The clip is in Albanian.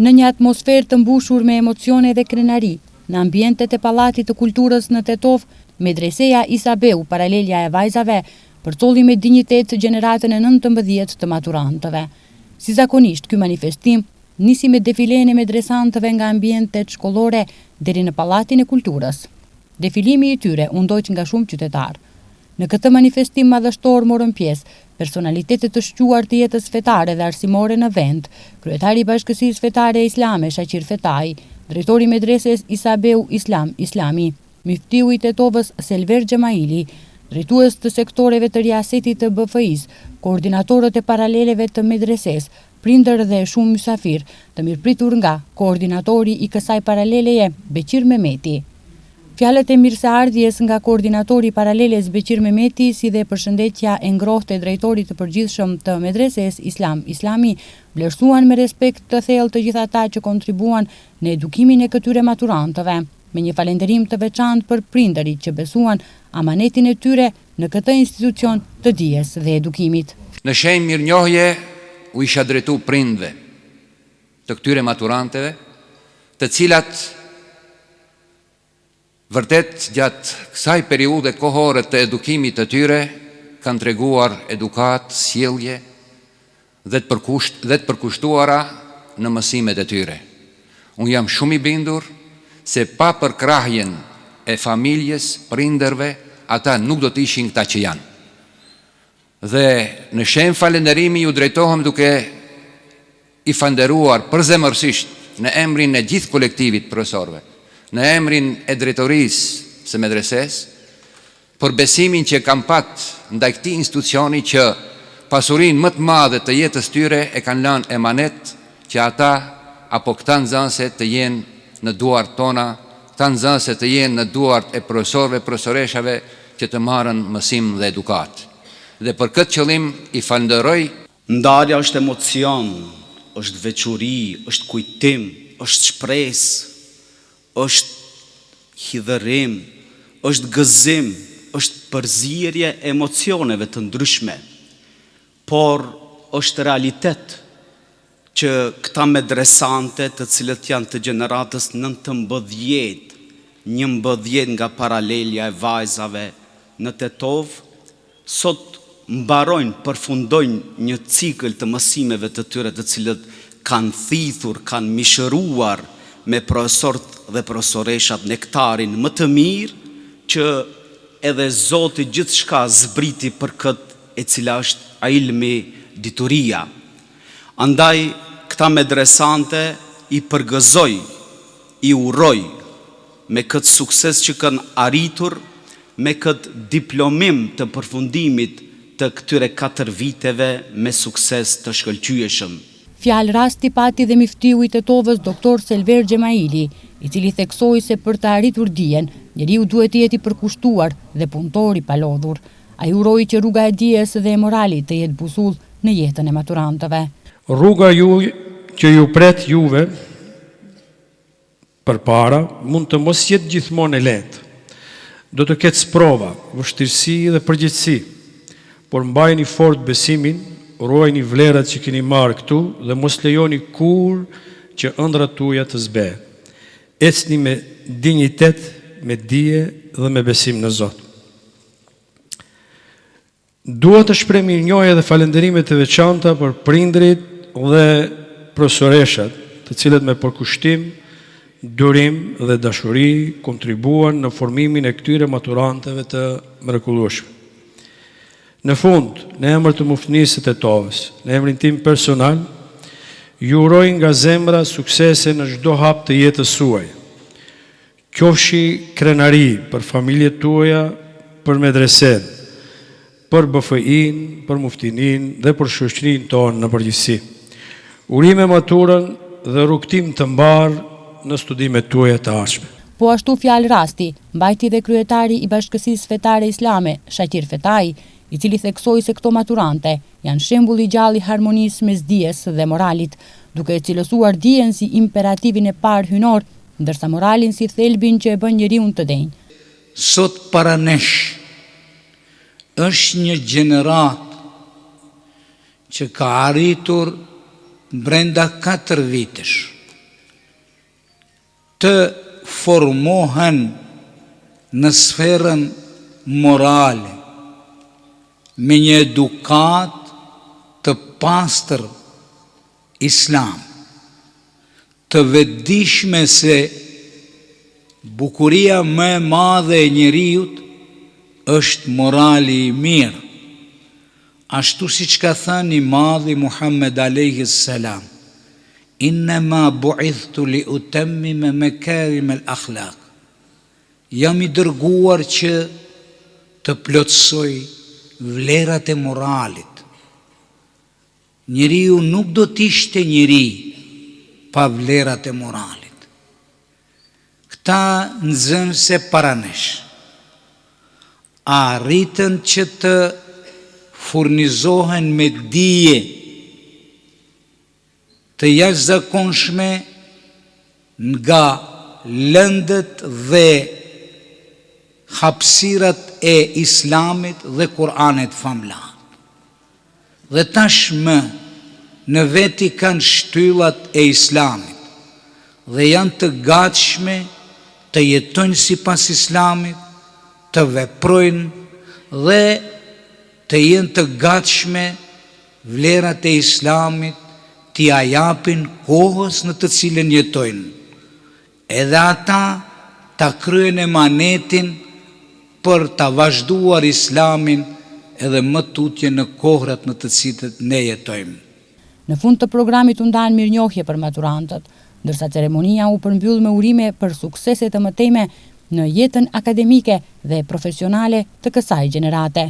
Në një atmosferë të mbushur me emocione dhe krenari, në ambientet e Pallatit të Kulturës në Tetov, Medreseja Isabeu, paralelja e vajzave, përcolli me dinjitet gjeneratën e 19 të maturantëve. Si zakonisht, ky manifestim nisi me defilen e medresantëve nga ambientet shkollore deri në Pallatin e Kulturës. Defilimi i tyre u ndoq nga shumë qytetarë. Në këtë manifestim madhështor morën pjesë personalitetet të shquar të jetës fetare dhe arsimore në vend, kryetari i Bashkësisë Fetare Islame Shaqir Fetai, drejtori i Medreses Isabeu Islami, miftiu i Tetovës Selver Gjemaili, drejtues të sektoreve të riasetit të BFI-s, koordinatorët e paraleleve të medreses, prindër dhe shumë mysafir, të mirëpritur nga koordinatori i kësaj paraleleje Beqir Mehmeti. Fjalët e mirëseardhjes nga koordinatori i paraleles Beqir Mehmeti, si dhe përshëndetja e ngrohtë e drejtorit të përgjithshëm të Medreses Islami, vlerësuan me respekt të thellë të gjithë ata që kontribuan në edukimin e këtyre maturantëve, me një falënderim të veçantë për prindërit që besuan amanetin e tyre në këtë institucion të dijes dhe edukimit. Në shenjë mirënjohje u isha drejtu prindve të këtyre maturantëve, të cilat vërtet gjatë kësaj periudhe kohore të edukimit të tyre kanë treguar edukat, sjellje dhe të përkushtuara në mësimet e tyre. Unë jam shumë i bindur se pa përkrahjen e familjes, prindërve, ata nuk do të ishin këta që janë. Dhe në shenjë falënderimi ju drejtohem duke i falënderuar përzemërsisht në emrin e gjithë kolektivit profesorëve, në emrin e drejtorisë së medreses, për besimin që kam pat ndaj këtij institucioni që pasurinë më të madhe të jetës tyre e kanë lënë emanet që ata apo këta nxënëse të jenë në duart tona, këta nxënëse të jenë në duart e profesorëve, profesoreshave që të marrën mësim dhe edukat. Dhe për këtë qëllim i falenderoj. Ndarja është emocion, është veçuri, është kujtim, është shpresë, është hidhërim, është gëzim, është përzierje emocioneve të ndryshme, por është realitet që këta medresante të cilët janë të gjeneratës 19, 11 nga paralelja e vajzave në Tetov, sot mbarojnë, përfundojnë një cikël të mësimeve të tyre të cilët kanë thithur, kanë mishëruar me profesorët dhe profesoreshat nektarin më të mirë që edhe Zoti gjithçka zbriti për këtë e cila është ilmi, dituria. Andaj këta medresante i përgëzoj, i uroj me këtë sukses që kanë arritur, me këtë diplomim të përfundimit të këtyre 4 viteve me sukses të shkëlqyeshëm. Fjalë rasti pati dhe miftiu i Tetovës Dr. Selver Gjemaili, i cili theksoi se për të arritur dijen, njeriu duhet të jetë i përkushtuar dhe punëtor i palodhur. Ai uroi që rruga e dijes dhe e moralit të jetë busull në jetën e maturantëve. Rruga që ju pret juve përpara mund të mos jetë gjithmonë e lehtë. Do të ketë sprova, vështirësi dhe përgjegjësi, por mbajini fort besimin, ruajini vlerat që keni marrë këtu dhe mos lejoni kur që ëndrat tuaja të zbe. Ecni me dinjitet, me dije dhe me besim në Zot. Dua të shpreh mirënjohje dhe falënderime të veçanta për prindrit dhe profesoreshat, të cilët me përkushtim, durim dhe dashuri kontribuan në formimin e këtyre maturantëve të mrekullueshëm. Në fund, në emër të muftnisë së Tetovës, në emrin tim personal, ju uroj nga zemra suksese në çdo hap të jetës suaj. Qofshi krenari për familjet tuaja, për medresen, për BFI-n, për muftinin dhe për shoqërinë tonë në përgjithësi. Urime maturën dhe rrugtim të mbar në studimet tuaja të ardhshme. Po ashtu fjalë rasti, mbajti dhe kryetari i Bashkësisë Fetare Islame, Shaqir Fetai, i cili theksoi se këto maturante janë shembull i gjallë i harmonisë mes dijes dhe moralit, duke cilësuar dijen si imperativin e parë hynor, ndërsa moralin si thelbin që e bën njeriu të denj. Sot para nesh është një gjenerat që ka arritur brenda 4 vitesh të formohen në sferën morale, me një edukat të pastër islam, të vetëdijshme se bukuria më e madhe e njeriut është morali i mirë, ashtu si që ka thënë i madhi Muhammed a.s. Innema bu'ithtu li utemmime makarim al-akhlaq. Jam i dërguar që të plotësoj vlerat e moralit. Njeriu nuk do t'ishte njeri pa vlerat e moralit. Këta nxënëse para nesh arritën që të furnizohen me dije të jashtëzakonshme nga lëndët dhe hapësirat e islamit dhe Kur'anit famlar. Dhe tashmë në veti kanë shtyllat e islamit dhe janë të gatshme të jetojnë sipas islamit, të veprojnë dhe të jenë të gatshme vlerat e islamit t'i japin kohës në të cilën jetojnë. Edhe ata ta kryen emanetin për ta vazhduar islamin edhe më tutje në kohrat në të cilët ne jetojmë. Në fund të programit u ndan mirënjohje për maturantët, ndërsa ceremonia u përmbyll me urime për suksese të mëtejme në jetën akademike dhe profesionale të kësaj gjenerate.